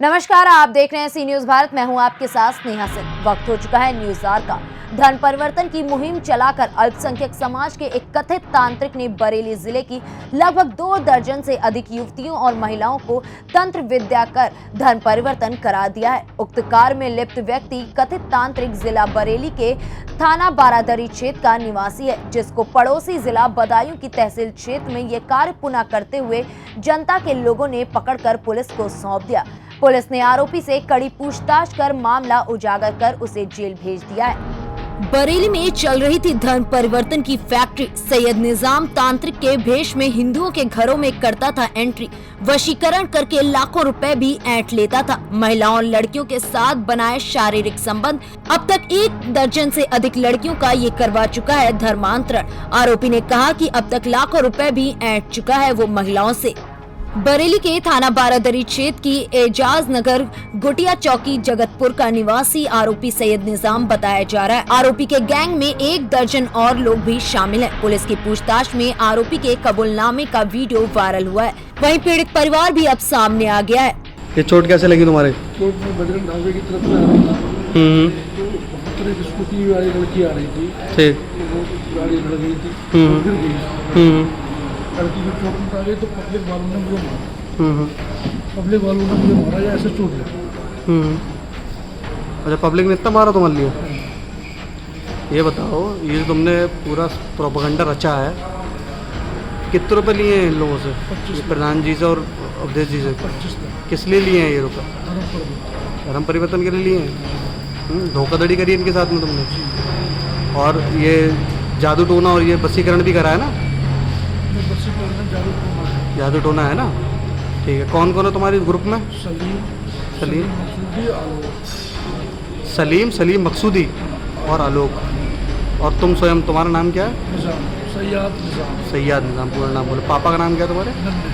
नमस्कार, आप देख रहे हैं सी न्यूज भारत। मैं हूं आपके साथ स्नेहा सिंह। वक्त हो चुका है न्यूज आवर का। धर्म परिवर्तन की मुहिम चलाकर अल्पसंख्यक समाज के एक कथित तांत्रिक ने बरेली जिले की लगभग 2 दर्जन से अधिक युवतियों और महिलाओं को तंत्र विद्या कर धर्म परिवर्तन करा दिया है। उक्त कार्य में लिप्त व्यक्ति कथित तांत्रिक जिला बरेली के थाना बारादरी क्षेत्र का निवासी है, जिसको पड़ोसी जिला बदायूं की तहसील क्षेत्र में ये कार्य पुनः करते हुए जनता के लोगों ने पकड़कर पुलिस को सौंप दिया। पुलिस ने आरोपी से कड़ी पूछताछ कर मामला उजागर कर उसे जेल भेज दिया है। बरेली में चल रही थी धर्म परिवर्तन की फैक्ट्री। सैयद निजाम तांत्रिक के भेष में हिंदुओं के घरों में करता था एंट्री, वशीकरण करके लाखों रुपए भी ऐंठ लेता था। महिलाओं और लड़कियों के साथ बनाए शारीरिक संबंध। अब तक 1 दर्जन से अधिक लड़कियों का ये करवा चुका है धर्मांतरण। आरोपी ने कहा कि अब तक लाखों रुपए भी ऐंठ चुका है वो महिलाओं से। बरेली के थाना बारादरी क्षेत्र की एजाज नगर गुटिया चौकी जगतपुर का निवासी आरोपी सैयद निजाम बताया जा रहा है। आरोपी के गैंग में 1 दर्जन और लोग भी शामिल हैं। पुलिस की पूछताछ में आरोपी के कबूलनामे का वीडियो वायरल हुआ है। वहीं पीड़ित परिवार भी अब सामने आ गया है। ये चोट कैसे लगी तुम्हारे? चोट में बजरंग ढाबे की तरफ से आ रही थी, तो एक स्कूटी वाली लड़की आ रही थी, ठीक। तो वो गाड़ी लड़ गई थी, गिर गई। लड़की की चोट में आ गई तो पब्लिक वालों ने मुझे मारा। पब्लिक वालों ने मुझे मारा या ऐसे चोट लगी। अच्छा, पब्लिक ने इतना मारा तुम्हारे लिए? ये बताओ, ये जो तुमने पूरा प्रोपेगेंडा रचा है, कितने रुपए लिए हैं इन लोगों से? 25 प्रधान जी से और अवधेश जी से? 25 किस लिए लिए हैं ये रुपए? धर्म परिवर्तन के लिए लिए हैं? धोखाधड़ी करी इनके साथ में तुमने? और ये जादू टोना और ये वशीकरण भी करा है ना? जादू टोना है ना? ठीक है। कौन कौन है तुम्हारे ग्रुप में? सलीम मकसूदी, आलोक। सलीम मकसूदी और आलोक। और तुम स्वयं, तुम्हारा नाम क्या है? निजाम, सैयद निजाम। पूरा नाम बोलो। पापा का नाम क्या है तुम्हारे? नन्हे।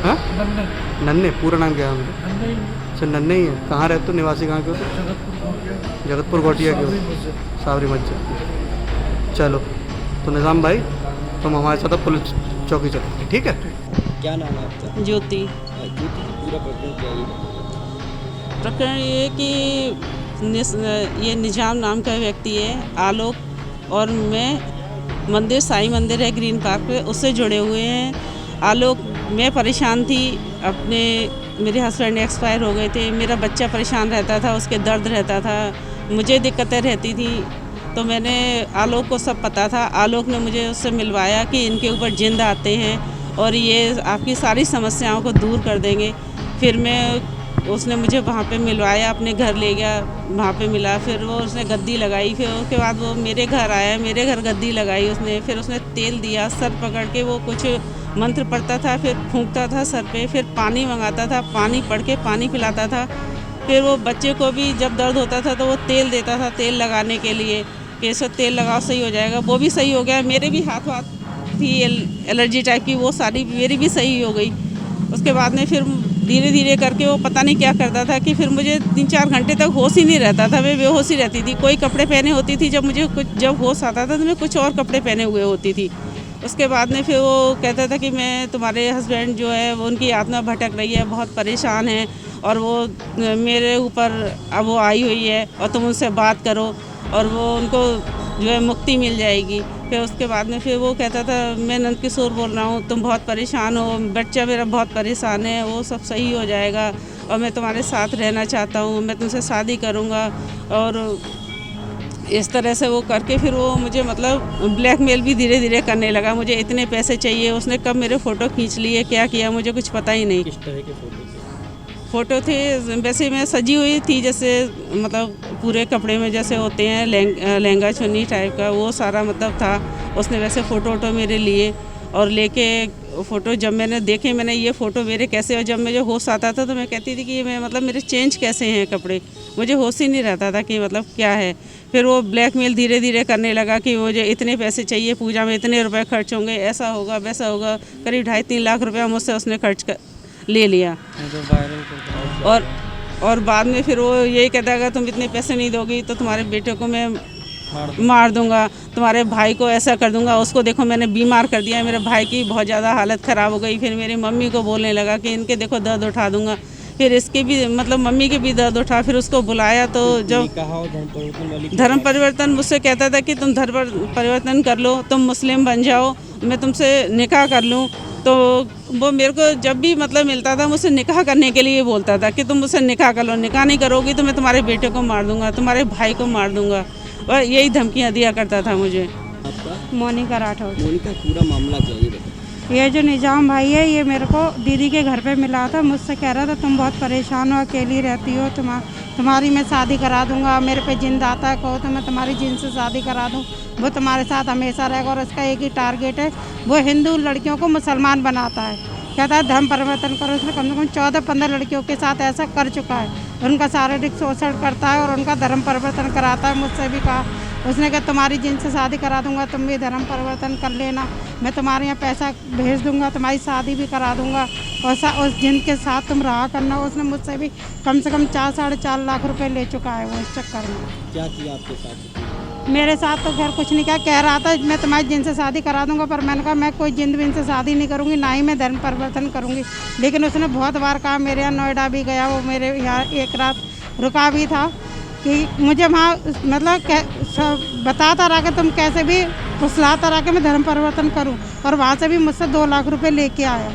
हाँ, नन्हे। नन्हे। पूरा नाम क्या है? नन्हे ही। अच्छा, नन्हे ही है। कहाँ रहते हो? निवासी कहाँ के हो? जगतपुर घोटिया के हो? सावरी मस्जिद। चलो, तो निजाम भाई, तुम हमारे साथ पुलिस चौकी चलो, ठीक है? क्या नाम है आपका? ज्योति। ज्योति, पूरा प्रकरण क्या है? प्रकरण ये कि ये निजाम नाम का व्यक्ति है, आलोक और मैं मंदिर, साईं मंदिर है ग्रीन पार्क पे, उससे जुड़े हुए हैं। आलोक, मैं परेशान थी, मेरे हस्बैंड एक्सपायर हो गए थे, मेरा बच्चा परेशान रहता था, उसके दर्द रहता था, मुझे दिक्कतें रहती थी, तो मैंने आलोक को सब पता था। आलोक ने मुझे उससे मिलवाया कि इनके ऊपर जिंद आते हैं और ये आपकी सारी समस्याओं को दूर कर देंगे। फिर उसने मुझे वहाँ पे मिलवाया, अपने घर ले गया, वहाँ पे मिला। फिर वो उसने गद्दी लगाई, फिर उसके बाद वो मेरे घर आया, मेरे घर गद्दी लगाई उसने। फिर उसने तेल दिया, सर पकड़ के वो कुछ मंत्र पढ़ता था, फिर फूंकता था सर पे, फिर पानी मंगाता था, पानी पढ़ के पानी पिलाता था। फिर वो बच्चे को भी जब दर्द होता था तो वो तेल देता था, तेल लगाने के लिए कि इसको तेल लगाओ सही हो जाएगा। वो भी सही हो गया। मेरे भी हाथ थी एलर्जी टाइप की, वो सारी मेरी भी सही हो गई। उसके बाद में फिर धीरे धीरे करके वो पता नहीं क्या करता था कि फिर मुझे 3-4 घंटे तक होश ही नहीं रहता था, मैं बेहोश ही रहती थी। कोई कपड़े पहने होती थी, जब होश आता था तो मैं कुछ और कपड़े पहने हुए होती थी। उसके बाद में फिर वो कहता था कि मैं, तुम्हारे हस्बैंड जो है वो, उनकी आत्मा भटक रही है, बहुत परेशान है और वो मेरे ऊपर अब वो आई हुई है और तुम उनसे बात करो और वो उनको जो है मुक्ति मिल जाएगी। फिर उसके बाद में फिर वो कहता था, मैं नंद किशोर बोल रहा हूँ, तुम बहुत परेशान हो, बच्चा मेरा बहुत परेशान है, वो सब सही हो जाएगा और मैं तुम्हारे साथ रहना चाहता हूँ, मैं तुमसे शादी करूँगा। और इस तरह से वो करके फिर वो मुझे मतलब ब्लैकमेल भी धीरे धीरे करने लगा। मुझे इतने पैसे चाहिए। उसने कब मेरे फ़ोटो खींच लिए, क्या किया, मुझे कुछ पता ही नहीं। किस तरह के फ़ोटो थे वैसे मैं सजी हुई थी, जैसे मतलब पूरे कपड़े में जैसे होते हैं, लहंगा चुन्नी टाइप का, वो सारा मतलब था। उसने वैसे फ़ोटो मेरे लिए और लेके फ़ोटो जब मैंने देखे, मैंने ये फ़ोटो मेरे कैसे, और जब मुझे होश आता था तो मैं कहती थी कि मैं मतलब मेरे चेंज कैसे हैं कपड़े, मुझे होश ही नहीं रहता था कि मतलब क्या है। फिर वो ब्लैकमेल धीरे धीरे करने लगा कि मुझे इतने पैसे चाहिए, पूजा में इतने रुपए खर्च होंगे, ऐसा होगा वैसा होगा। करीब 2.5-3 लाख रुपया मुझसे उसने ले लिया। और बाद में फिर वो यही कहता है, अगर तुम इतने पैसे नहीं दोगी तो तुम्हारे बेटे को मैं मार दूंगा, तुम्हारे भाई को ऐसा कर दूंगा। उसको देखो मैंने बीमार कर दिया है, मेरे भाई की बहुत ज़्यादा हालत ख़राब हो गई। फिर मेरी मम्मी को बोलने लगा कि इनके देखो दर्द उठा दूंगा। फिर इसके भी मतलब मम्मी के भी दर्द उठा, फिर उसको बुलाया तो जो कहा और धर्म परिवर्तन वाली धर्म परिवर्तन मुझसे कहता था कि तुम धर्म परिवर्तन कर लो, तुम मुस्लिम बन जाओ, मैं तुमसे निकाह कर लूँ। तो वो मेरे को जब भी मतलब मिलता था मुझसे निकाह करने के लिए बोलता था कि तुम मुझसे निकाह कर लो, निकाह नहीं करोगी तो मैं तुम्हारे बेटे को मार दूंगा, तुम्हारे भाई को मार दूंगा, और यही धमकियाँ दिया करता था मुझे। आपका मोनिका राठौर। मोनिका पूरा मामला क्या ये बताओ। ये जो निजाम भाई है ये मेरे को दीदी के घर पे मिला था, मुझसे कह रहा था तुम बहुत परेशान हो, अकेली रहती हो, तुम्हारी मैं शादी करा दूंगा, मेरे पे जिन आता है कहो तो मैं तुम्हारी जिन से शादी करा दूं, वो तुम्हारे साथ हमेशा रहेगा और इसका एक ही टारगेट है, वो हिंदू लड़कियों को मुसलमान बनाता है, कहता है धर्म परिवर्तन करो। उसने कम से कम 14-15 लड़कियों के साथ ऐसा कर चुका है, उनका शारीरिक शोषण करता है और उनका धर्म परिवर्तन कराता है। मुझसे भी कहा उसने कहा तुम्हारी जिन से शादी करा दूंगा, तुम भी धर्म परिवर्तन कर लेना, मैं तुम्हारे यहाँ पैसा भेज दूंगा, तुम्हारी शादी भी करा दूंगा और उस जिन के साथ तुम रहा करना। उसने मुझसे भी कम से कम 4-4.5 लाख रुपए ले चुका है वो इस चक्कर में। क्या किया आपके साथ? मेरे साथ तो खैर कुछ नहीं किया, कह रहा था मैं तुम्हारी जिन से शादी करा दूंगा, पर मैंने कहा मैं कोई जिन बिन से शादी नहीं करूंगी, ना ही मैं धर्म परिवर्तन करूंगी। लेकिन उसने बहुत बार कहा, मेरे यहाँ नोएडा भी गया, वो मेरे यहाँ एक रात रुका भी था कि मुझे वहाँ मतलब बताता रहा कि तुम कैसे भी फुसलाता रहा कि मैं धर्म परिवर्तन करूं, और वहाँ से भी मुझसे 2 लाख रुपए लेके आया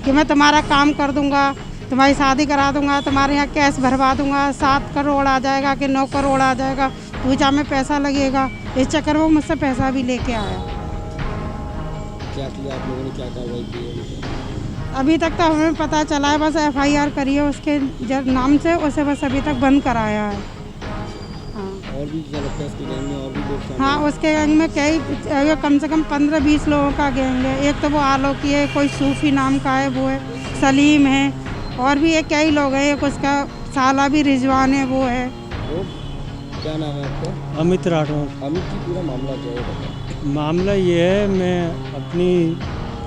कि मैं तुम्हारा काम कर दूंगा, तुम्हारी शादी करा दूंगा, तुम्हारे यहाँ कैश भरवा दूंगा, 7 करोड़ आ जाएगा कि 9 करोड़ आ जाएगा, पूजा में पैसा लगेगा। इस चक्कर में वो मुझसे पैसा भी लेके आया। क्या किया आप लोगों ने, क्या कार्रवाई की है? अभी तक तो हमें पता चला है, बस FIR करी है उसके नाम से, उसे बस अभी तक बंद कराया है। और भी क्या लगता है उसके गैंग में और भी लोग शामिल हाँ, उसके गैंग में कई कम से कम 15-20 लोगों का गैंग है। एक तो वो आलोकी है, कोई सूफी नाम का है वो है, सलीम है, और भी एक कई लोग हैं, एक उसका साला भी रिजवान है वो है। वो क्या नाम है आपका? अमित राठौर। अमित जी पूरा मामला क्या है बताओ। मामला ये है, मैं अपनी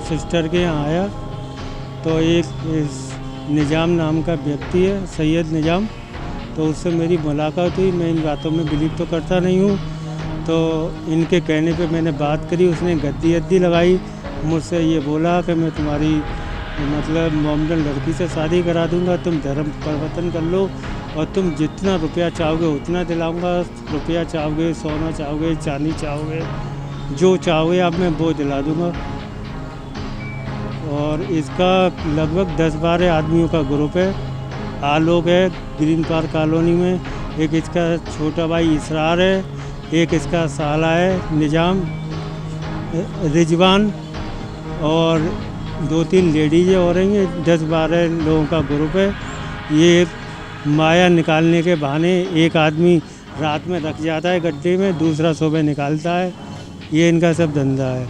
सिस्टर के यहाँ आया तो एक निजाम नाम का व्यक्ति है, सैयद निजाम, तो उससे मेरी मुलाकात हुई। मैं इन बातों में बिलीव तो करता नहीं हूँ, तो इनके कहने पे मैंने बात करी। उसने गद्दी लगाई, मुझसे ये बोला कि मैं तुम्हारी मतलब मोमडन लड़की से शादी करा दूंगा, तुम धर्म परिवर्तन कर लो और तुम जितना रुपया चाहोगे उतना दिलाऊंगा, रुपया चाहोगे, सोना चाहोगे, चांदी चाहोगे, जो चाहोगे आप मैं वो दिला दूंगा। और इसका लगभग 10-12 आदमियों का ग्रुप है। आलोक है ग्रीन पार्क कॉलोनी में, एक इसका छोटा भाई इसरार है, एक इसका साला है निजाम रिजवान, और 2-3 लेडीज़ और हैं। 10-12 लोगों का ग्रुप है। ये माया निकालने के बहाने एक आदमी रात में रख जाता है गड्ढे में, दूसरा सुबह निकालता है, ये इनका सब धंधा है।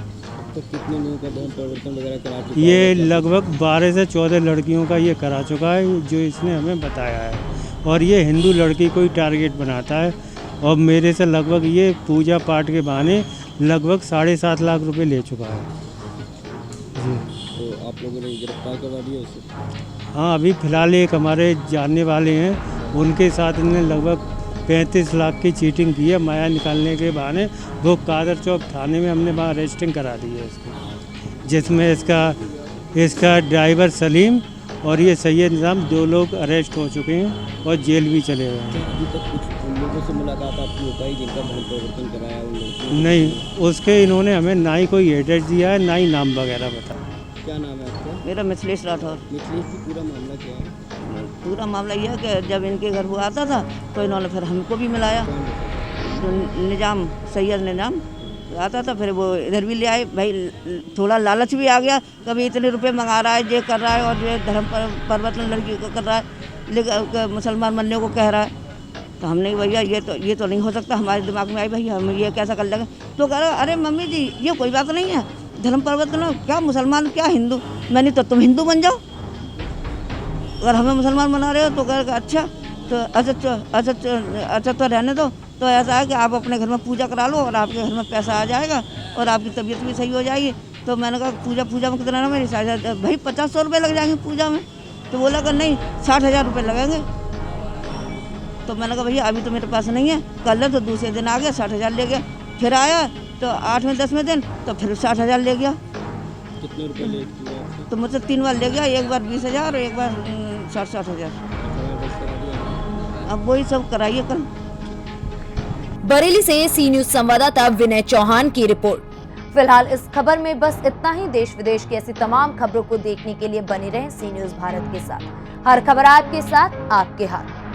तो कितने लोगों का धर्म परिवर्तन वगैरह करा चुका है? ये लगभग 12 से 14 लड़कियों का ये करा चुका है, जो इसने हमें बताया है। और ये हिंदू लड़की को ही टारगेट बनाता है, और मेरे से लगभग ये पूजा पाठ के बहाने लगभग 7.5 लाख रुपए ले चुका है जी। तो आप लोगों ने गिरफ्तार करवा दिया उसे? हाँ, अभी फ़िलहाल एक हमारे जानने वाले हैं, उनके साथ इन्होंने लगभग 35 लाख की चीटिंग की है माया निकालने के बहाने। वो कादर चौक थाने में हमने वहाँ अरेस्टिंग करा दी है इसको, जिसमें इसका ड्राइवर सलीम और ये सैयद निजाम 2 लोग अरेस्ट हो चुके हैं और जेल भी चले गए हैं। अभी तक कुछ उन लोगों से मुलाकात आपकी हो पाई जिनका धर्म परिवर्तन कराया उन लोगों? नहीं, उसके इन्होंने हमें ना ही कोई एड्रेस दिया है, ना ही नाम वगैरह बताया। क्या नाम है आपका? मेरा मिथिलेश राठौर। मिथिलेश जी पूरा मामला क्या है? पूरा मामला यह है कि जब इनके घर वो आता था तो इन्होंने फिर हमको भी मिलाया। तो निजाम सैयद निजाम आता था, फिर वो इधर भी ले आए। भाई थोड़ा लालच भी आ गया, कभी इतने रुपए मंगा रहा है, ये कर रहा है, और जो धर्म परिवर्तन लड़की को कर रहा है, लेकिन मुसलमान बनने को कह रहा है। तो हमने भैया ये तो नहीं हो सकता। हमारे दिमाग में आई भैया हम ये कैसा कर लेंगे। तो कह रहा अरे मम्मी जी ये कोई बात नहीं है, धर्म परिवर्तन क्या मुसलमान क्या हिंदू, मैंने तो तुम हिंदू बन जाओ, अगर हमें मुसलमान बना रहे हो तो कह अच्छा तो रहने दो। तो ऐसा है कि आप अपने घर में पूजा करा लो और आपके घर में पैसा आ जाएगा और आपकी तबीयत भी सही हो जाएगी। तो मैंने कहा पूजा में कितना ना, मेरी भाई 50-100 रुपये लग जाएंगे पूजा में। तो बोला कि नहीं 60,000 रुपये लगेंगे। तो मैंने कहा भैया अभी तो मेरे पास नहीं है, कल तो दूसरे दिन आ गया 60,000 ले गया। फिर आया तो 8वें 10वें दिन तो फिर 60,000 ले गया। कितने रुपए लेट किए आपसे? तो मुझसे 3 बार ले गया, एक बार 20,000 और एक बार 60,000। अब वही सब कराइए कल। बरेली से सी न्यूज संवाददाता विनय चौहान की रिपोर्ट। फिलहाल इस खबर में बस इतना ही। देश विदेश की ऐसी तमाम खबरों को देखने के लिए बने रहें सी न्यूज भारत के साथ। हर खबर आपके साथ, आपके हाथ।